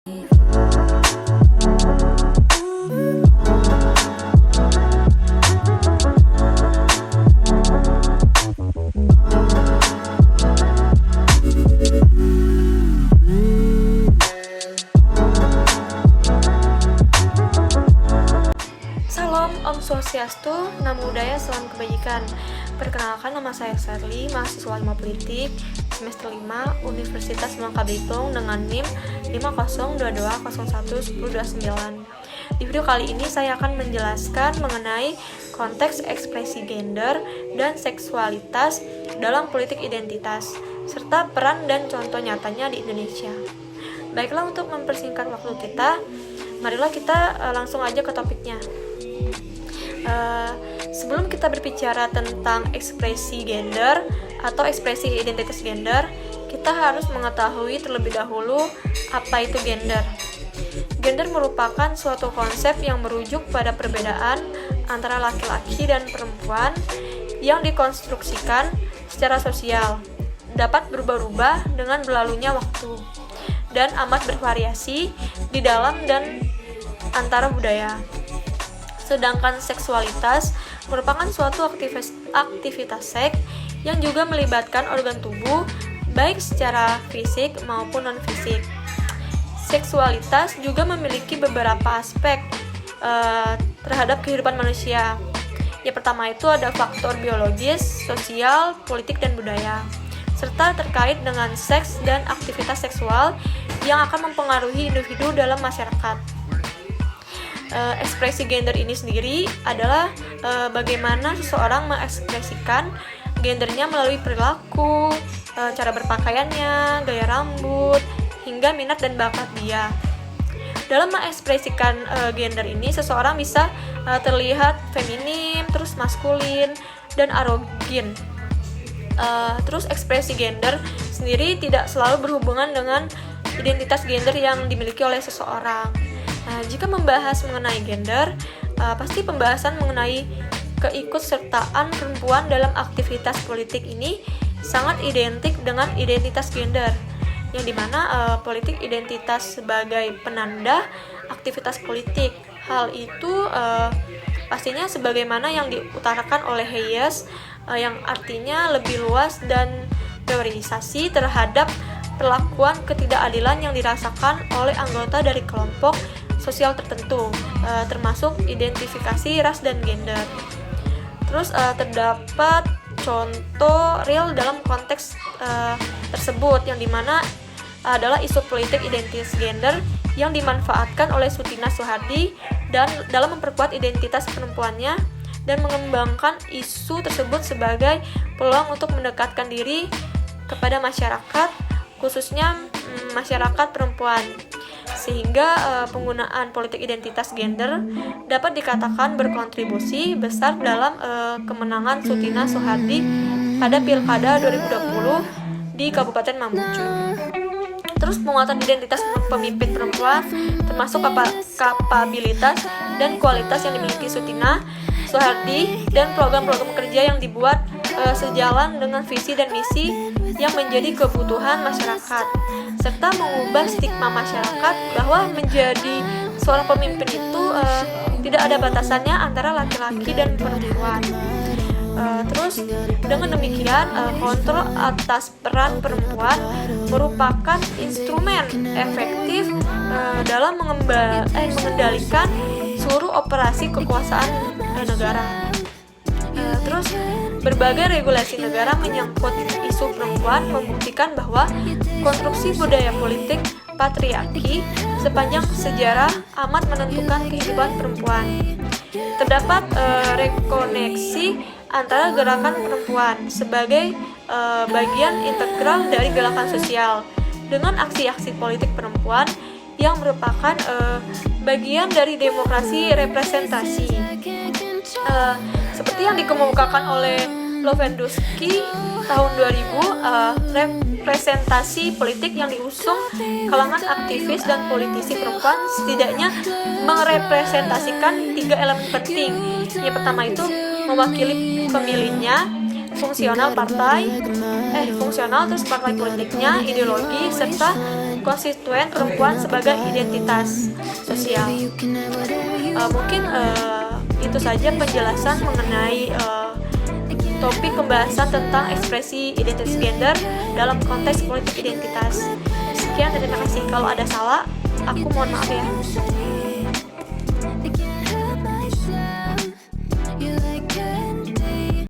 Salam Om Swastiastu, Namo Buddhaya, Salam Kebajikan. Perkenalkan, nama saya Sherly, mahasiswa Ilmu Politik semester 5 Universitas Bangka Belitung dengan NIM 5022011029. Di video kali ini saya akan menjelaskan mengenai konteks ekspresi gender dan seksualitas dalam politik identitas, serta peran dan contoh nyatanya di Indonesia. Baiklah, untuk mempersingkat waktu kita, marilah kita langsung aja ke topiknya. Sebelum kita berbicara tentang ekspresi gender atau ekspresi identitas gender, kita harus mengetahui terlebih dahulu apa itu gender. Gender merupakan suatu konsep yang merujuk pada perbedaan antara laki-laki dan perempuan yang dikonstruksikan secara sosial, dapat berubah-ubah dengan berlalunya waktu, dan amat bervariasi di dalam dan antara budaya. Sedangkan seksualitas merupakan suatu aktivitas seks yang juga melibatkan organ tubuh, baik secara fisik maupun non-fisik. Seksualitas juga memiliki beberapa aspek terhadap kehidupan manusia. Yang pertama itu ada faktor biologis, sosial, politik, dan budaya, serta terkait dengan seks dan aktivitas seksual yang akan mempengaruhi individu dalam masyarakat. Ekspresi gender ini sendiri adalah bagaimana seseorang mengekspresikan gendernya melalui perilaku, cara berpakaiannya, gaya rambut, hingga minat dan bakat dia. Dalam mengekspresikan gender ini, seseorang bisa terlihat feminim, terus maskulin, dan androgin. Terus ekspresi gender sendiri tidak selalu berhubungan dengan identitas gender yang dimiliki oleh seseorang. Jika membahas mengenai gender, pasti pembahasan mengenai keikutsertaan perempuan dalam aktivitas politik ini sangat identik dengan identitas gender, yang dimana politik identitas sebagai penanda aktivitas politik. Hal itu pastinya sebagaimana yang diutarakan oleh Hayes, yang artinya lebih luas dan teorisasi terhadap perlakuan ketidakadilan yang dirasakan oleh anggota dari kelompok sosial tertentu, termasuk identifikasi ras dan gender. Terus terdapat contoh real dalam konteks tersebut, yang dimana adalah isu politik identitas gender yang dimanfaatkan oleh Sutina Soehardi dan dalam memperkuat identitas perempuannya dan mengembangkan isu tersebut sebagai peluang untuk mendekatkan diri kepada masyarakat, khususnya masyarakat perempuan, sehingga penggunaan politik identitas gender dapat dikatakan berkontribusi besar dalam kemenangan Sutina Soehardi pada Pilkada 2020 di Kabupaten Mamuju. Terus penguatan identitas pemimpin perempuan termasuk kapabilitas dan kualitas yang dimiliki Sutina Soehardi dan program-program kerja yang dibuat sejalan dengan visi dan misi yang menjadi kebutuhan masyarakat, serta mengubah stigma masyarakat bahwa menjadi seorang pemimpin itu tidak ada batasannya antara laki-laki dan perempuan. Terus dengan demikian kontrol atas peran perempuan merupakan instrumen efektif dalam mengendalikan seluruh operasi kekuasaan negara. Terus berbagai regulasi negara menyangkut isu perempuan membuktikan bahwa konstruksi budaya politik patriarki sepanjang sejarah amat menentukan kehidupan perempuan. Terdapat rekoneksi antara gerakan perempuan sebagai bagian integral dari gerakan sosial dengan aksi-aksi politik perempuan yang merupakan bagian dari demokrasi representasi. Seperti yang dikemukakan oleh Lewandowski tahun 2000, representasi politik yang diusung kalangan aktivis dan politisi perempuan setidaknya merepresentasikan 3 elemen penting. Yang pertama itu mewakili pemilihnya, fungsional fungsional terus partai politiknya, ideologi, serta konstituen perempuan sebagai identitas sosial. Mungkin itu saja penjelasan mengenai topik pembahasan tentang ekspresi identitas gender dalam konteks politik identitas. Sekian, terima kasih. Kalau ada salah, aku mohon maaf ya.